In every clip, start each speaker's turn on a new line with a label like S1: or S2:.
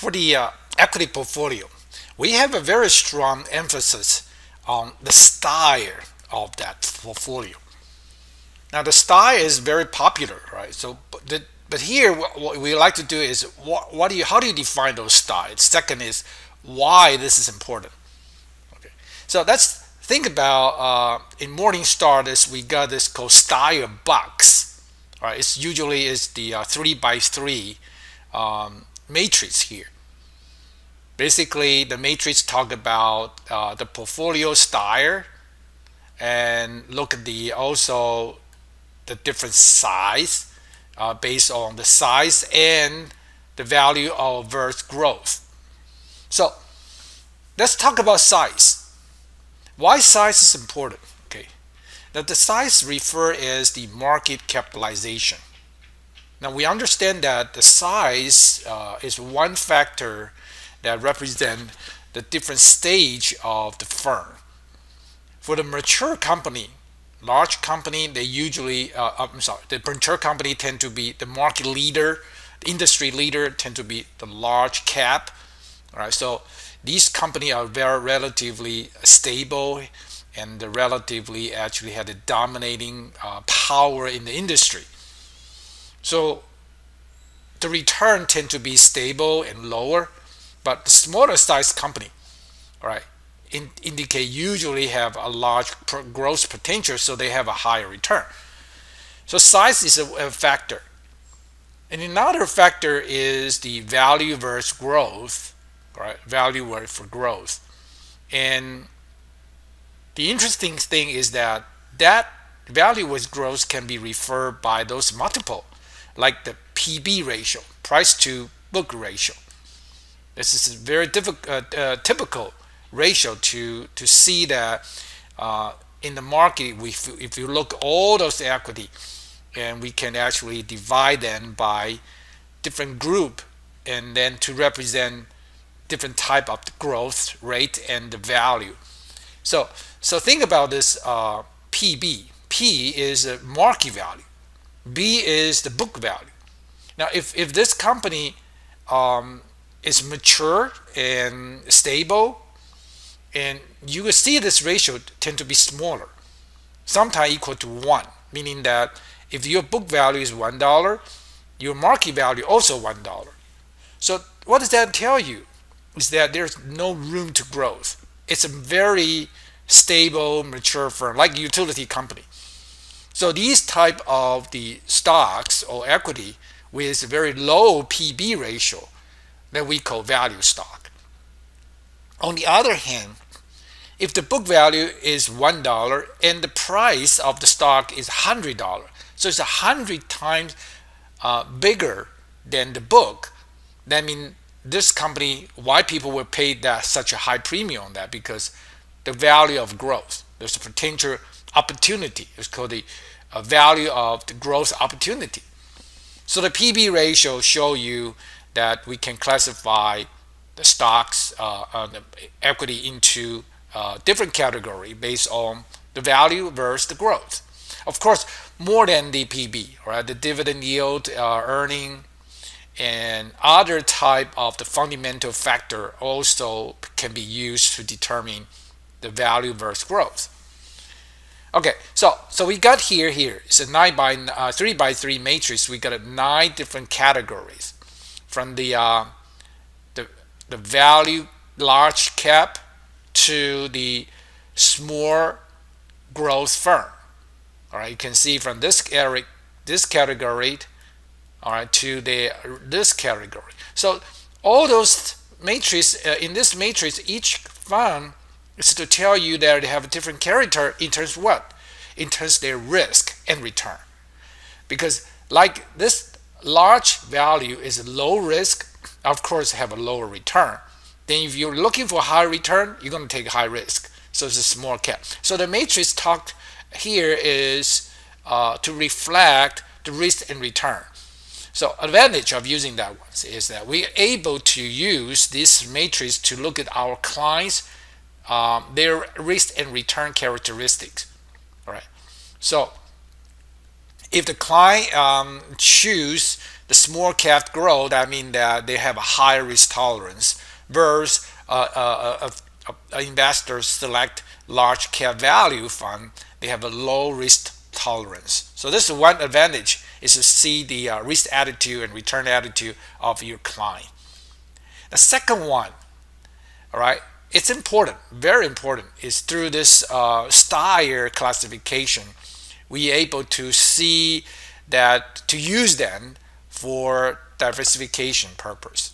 S1: For the equity portfolio, we have a very strong emphasis on the style of that portfolio. Now, the style is very popular, right? But here, what we like to do is how do you define those styles? Second is why this is important. Okay, so let's think about in Morningstar. This we got this called style box. All right, it's usually is the 3 by 3 matrix here. Basically, the matrix talk about the portfolio style and look at the also the different size based on the size and the value of versus growth. So let's talk about size. Why size is important? Okay, now the size refer is the market capitalization. Now we understand that the size is one factor that represent the different stage of the firm. For the mature company, large company, they usually, the mature company tend to be the market leader, the industry leader tend to be the large cap. All right, so these companies are very relatively stable and relatively actually had a dominating power in the industry. So the return tend to be stable and lower, but the smaller size company, all right, indicate usually have a large growth potential, so they have a higher return. So size is a factor. And another factor is the value versus growth, right? Value versus growth. And the interesting thing is that value versus growth can be referred by those multiple, like the PB ratio, price to book ratio. This is a very typical ratio to see that in the market, if you look at all those equity, and we can actually divide them by different group, and then to represent different type of growth rate and the value. So think about this PB. P is a market value. B is the book value. Now, if this company is mature and stable, and you will see this ratio tend to be smaller, sometimes equal to 1, meaning that if your book value is $1, your market value also $1. So what does that tell you? Is that there's no room to growth. It's a very stable, mature firm, like utility company. So these type of the stocks or equity with very low PB ratio that we call value stock. On the other hand, if the book value is $1 and the price of the stock is $100, so it's 100 times bigger than the book, that means this company, why people will pay that such a high premium on that? Because the value of growth, there's a potential opportunity. It's called the value of the growth opportunity. So the PB ratio show you that we can classify the stocks, the equity into different category based on the value versus the growth. Of course, more than the PB, right? The dividend yield, earning, and other type of the fundamental factor also can be used to determine the value versus growth. Okay, so we got here. It's a 3 by 3 matrix. We got 9 different categories, from the value large cap to the small growth firm. All right, you can see from this category, all right, to this category. So all those matrices in this matrix, each firm is to tell you that they have a different character in terms of what? In terms of their risk and return. Because like this large value is low risk, of course have a lower return. Then if you're looking for high return, you're going to take high risk. So it's a small cap. So the matrix talked here is to reflect the risk and return. So advantage of using that one is that we're able to use this matrix to look at our clients, their risk and return characteristics. All right. So if the client choose the small cap growth, I mean that they have a higher risk tolerance, versus investors select large cap value fund, they have a low risk tolerance. So this is one advantage, is to see the risk attitude and return attitude of your client. The second one, all right, it's important, very important, is through this style classification, we able to see that, to use them for diversification purpose,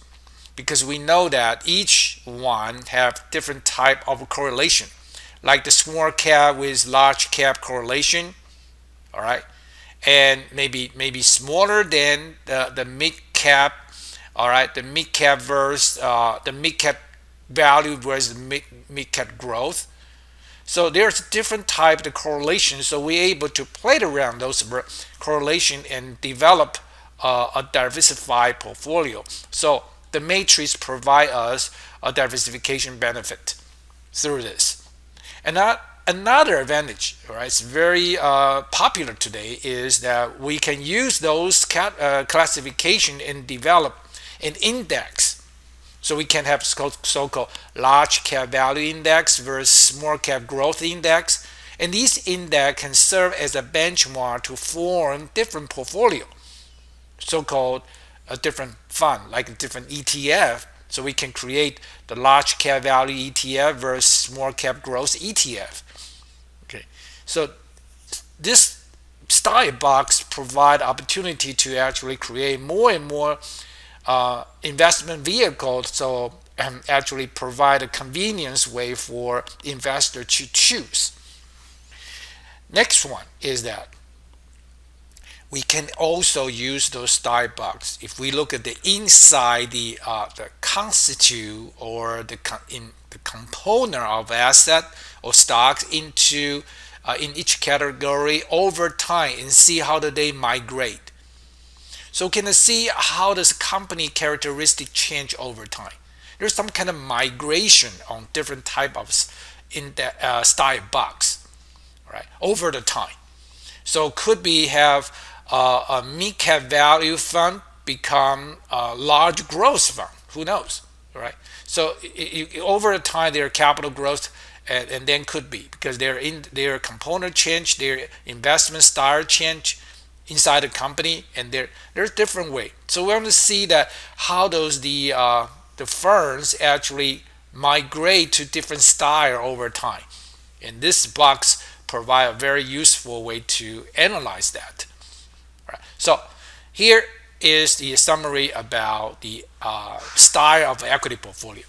S1: because we know that each one have different type of correlation, like the small cap with large cap correlation, all right, and maybe smaller than the mid cap, all right, the mid cap versus the mid cap value versus mid cap growth. So there's different type of correlation. So we're able to play around those correlation and develop a diversified portfolio. So the matrix provide us a diversification benefit through this. And another advantage, right, it's very popular today, is that we can use those classification and develop an index. So we can have so-called large cap value index versus small cap growth index. And these index can serve as a benchmark to form different portfolio, so-called a different fund, like a different ETF. So we can create the large cap value ETF versus small cap growth ETF. Okay, so this style box provide opportunity to actually create more and more investment vehicles, so actually provide a convenience way for investor to choose. Next one is that we can also use those style box. If we look at the inside the constitute or the component of asset or stocks into in each category over time, and see how do they migrate. So can I see how does company characteristic change over time? There's some kind of migration on different type of in the style box, right, over the time. So could be have a mid cap value fund become a large growth fund? Who knows, right? So over the time, their capital growth and then could be because their component change, their investment style change inside the company, and there's different way. So we want to see that how those the firms actually migrate to different style over time, and this box provide a very useful way to analyze that. Right. So here is the summary about the style of equity portfolio.